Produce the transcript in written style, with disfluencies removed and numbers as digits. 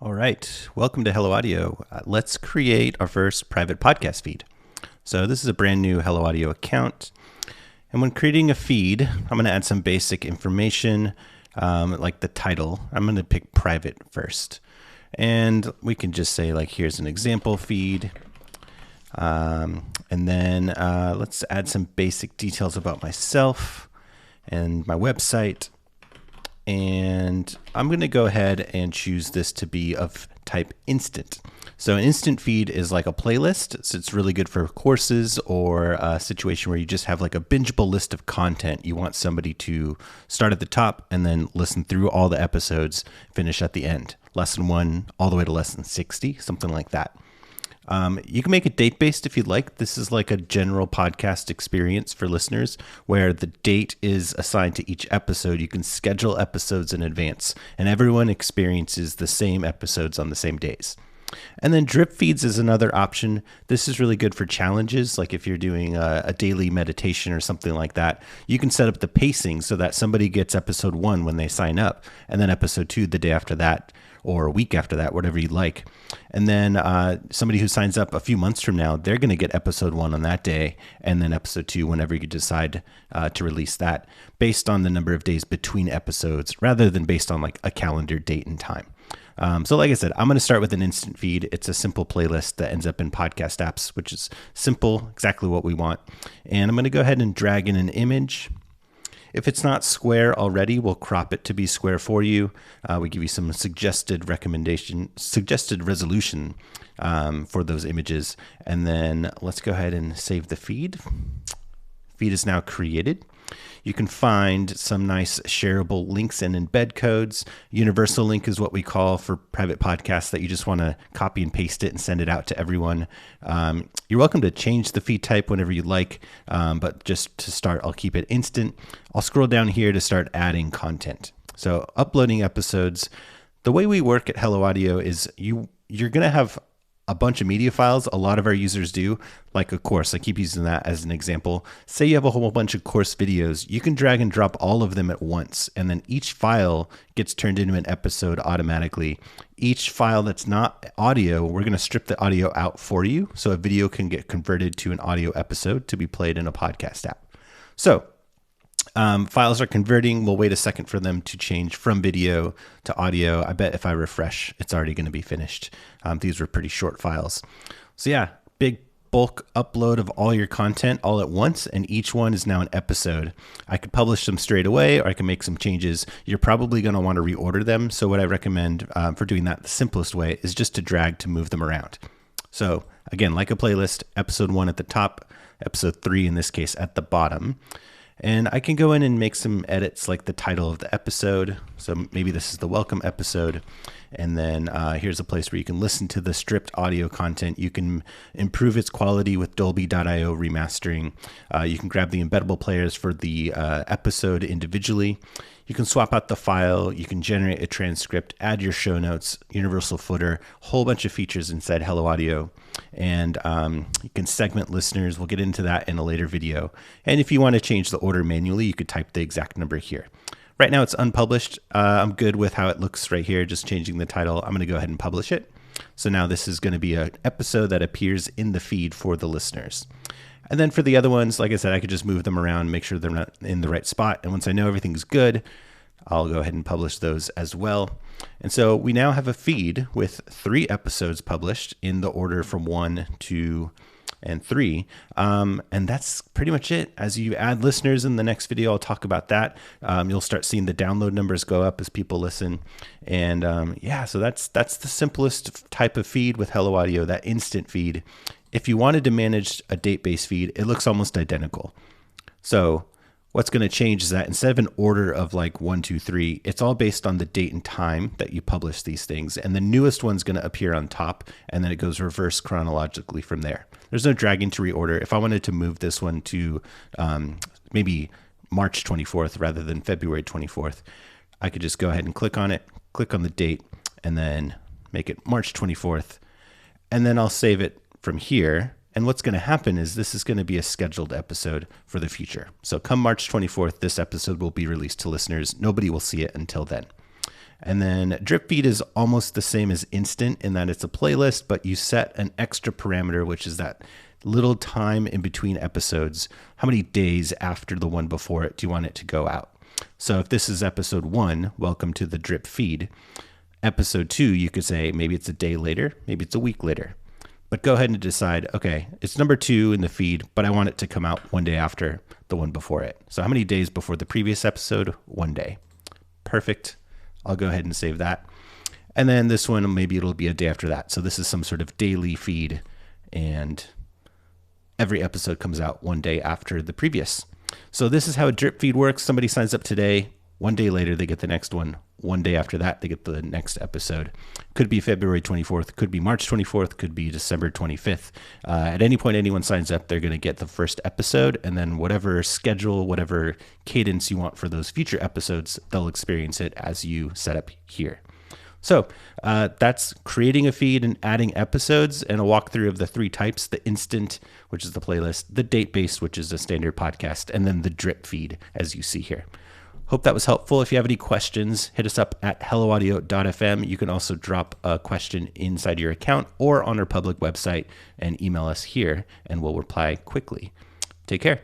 All right, welcome to Hello Audio. Let's create our first private podcast feed. So this is a brand new Hello Audio account. And when creating a feed, I'm going to add some basic information like the title. I'm going to pick private first. And we can just say like, here's an example feed. And then let's add some basic details about myself and my website. And I'm going to go ahead and choose this to be of type instant. So an instant feed is like a playlist. So it's really good for courses or a situation where you just have like a bingeable list of content. You want somebody to start at the top and then listen through all the episodes, finish at the end. Lesson 1 all the way to lesson 60, something like that. You can make it date-based if you'd like. This is like a general podcast experience for listeners where the date is assigned to each episode. You can schedule episodes in advance, and everyone experiences the same episodes on the same days. And then drip feeds is another option. This is really good for challenges, like if you're doing a daily meditation or something like that. You can set up the pacing so that somebody gets episode 1 when they sign up, and then episode 2 the day after that, or a week after that, whatever you like. And then somebody who signs up a few months from now, they're going to get episode 1 on that day, and then episode 2 whenever you decide to release that, based on the number of days between episodes, rather than based on like a calendar date and time. So like I said, I'm going to start with an instant feed. It's a simple playlist that ends up in podcast apps, which is simple, exactly what we want. And I'm going to go ahead and drag in an image. If it's not square already, we'll crop it to be square for you. We give you some suggested resolution for those images. And then let's go ahead and save the feed. Feed is now created. You can find some nice shareable links and embed codes. Universal link is what we call for private podcasts that you just want to copy and paste it and send it out to everyone. You're welcome to change the feed type whenever you like, but just to start, I'll keep it instant. I'll scroll down here to start adding content. So uploading episodes. The way we work at Hello Audio is you're going to have a bunch of media files. A lot of our users do, like a course. I keep using that as an example. Say you have a whole bunch of course videos. You can drag and drop all of them at once, and then each file gets turned into an episode automatically. Each file that's not audio, we're going to strip the audio out for you, so a video can get converted to an audio episode to be played in a podcast app. So files are converting. We'll wait a second for them to change from video to audio. I bet if I refresh, it's already going to be finished. These were pretty short files. So yeah, big bulk upload of all your content all at once, and each one is now an episode. I could publish them straight away, or I can make some changes. You're probably going to want to reorder them. So what I recommend for doing that the simplest way is just to drag to move them around. So again, like a playlist, episode 1 at the top, episode 3 in this case at the bottom. And I can go in and make some edits like the title of the episode. So maybe this is the welcome episode. And then here's a place where you can listen to the stripped audio content. You can improve its quality with Dolby.io remastering. You can grab the embeddable players for the episode individually. You can swap out the file. You can generate a transcript, add your show notes, universal footer, whole bunch of features inside Hello Audio. And you can segment listeners. We'll get into that in a later video. And if you want to change the order manually, you could type the exact number here. Right now it's unpublished. I'm good with how it looks right here, just changing the title. I'm going to go ahead and publish it. So now this is going to be an episode that appears in the feed for the listeners. And then for the other ones, like I said, I could just move them around, make sure they're not in the right spot. And once I know everything's good, I'll go ahead and publish those as well. And so we now have a feed with 3 episodes published in the order from 1, 2, and 3. And that's pretty much it. As you add listeners in the next video, I'll talk about that. You'll start seeing the download numbers go up as people listen. And yeah, so that's the simplest type of feed with Hello Audio, that instant feed. If you wanted to manage a date-based feed, it looks almost identical. So what's going to change is that instead of an order of like 1, 2, 3, it's all based on the date and time that you publish these things. And the newest one's going to appear on top, and then it goes reverse chronologically from there. There's no dragging to reorder. If I wanted to move this one to maybe March 24th rather than February 24th, I could just go ahead and click on it, click on the date, and then make it March 24th. And then I'll save it from here. And what's going to happen is this is going to be a scheduled episode for the future. So come March 24th, this episode will be released to listeners. Nobody will see it until then. And then drip feed is almost the same as instant in that it's a playlist, but you set an extra parameter, which is that little time in between episodes. How many days after the one before it do you want it to go out? So if this is episode 1, welcome to the drip feed. Episode 2, you could say maybe it's a day later, maybe it's a week later. But go ahead and decide, okay, it's number 2 in the feed, but I want it to come out one day after the one before it. So how many days before the previous episode? 1 day. Perfect. I'll go ahead and save that. And then this one, maybe it'll be a day after that. So this is some sort of daily feed, and every episode comes out 1 day after the previous. So this is how a drip feed works. Somebody signs up today. 1 day later, they get the next one. 1 day after that, they get the next episode. Could be February 24th, could be March 24th, could be December 25th. At any point anyone signs up, they're going to get the first episode, and then whatever schedule, whatever cadence you want for those future episodes, they'll experience it as you set up here. So that's creating a feed and adding episodes, and a walkthrough of the 3 types: the instant, which is the playlist, the date-based, which is a standard podcast, and then the drip feed, as you see here. Hope that was helpful. If you have any questions, hit us up at helloaudio.fm. You can also drop a question inside your account or on our public website and email us here, and we'll reply quickly. Take care.